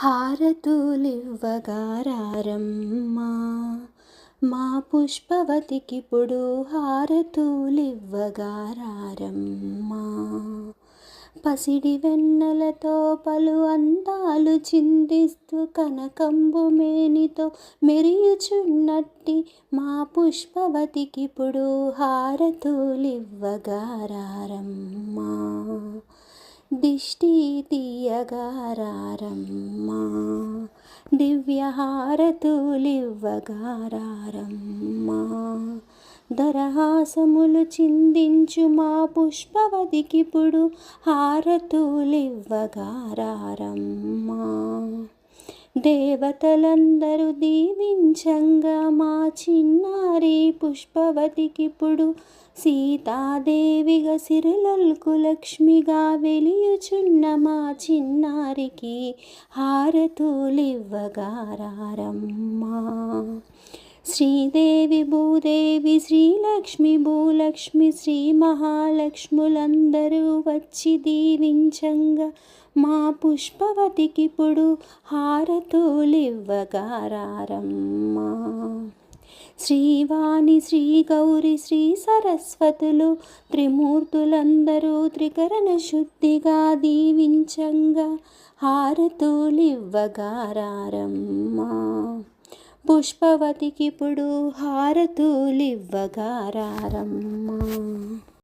హారతులివ్వగారారమ్మా మా పుష్పవతికిప్పుడు హారతులివ్వగారారమ్మా. పసిడి వెన్నెలతో పలు అందాలు చిందిస్తూ కనకంబు మేనితో మెరియుచున్నట్టి మా పుష్పవతికిప్పుడు హారతులివ్వగారారమ్మా. దిష్టి తీయగారారమ్మా దివ్యహారతులివ్వగారారమ్మా. దరహాసములు చిందించు మా పుష్పవతికిప్పుడు హారతులివ్వగారారమ్మా. దేవతలందరూ దీవించంగా మా చిన్నారి పుష్పవతికిప్పుడు సీతాదేవిగా సిరులొల్కు లక్ష్మిగా వెలియుచున్న మా చిన్నారికి హారతులివ్వగారారమ్మా. శ్రీదేవి భూదేవి శ్రీలక్ష్మి భూలక్ష్మి శ్రీ మహాలక్ష్ములందరూ వచ్చి దీవించంగా మా పుష్పవతికిప్పుడు హారతులివ్వగారారమ్మా. శ్రీవాణి శ్రీ గౌరి శ్రీ సరస్వతులు త్రిమూర్తులందరూ త్రికరణ శుద్ధిగా దీవించంగా హారతులివ్వగారారమ్మా. పుష్పవతికిప్పుడు హారతులివ్వగారారమ్మా.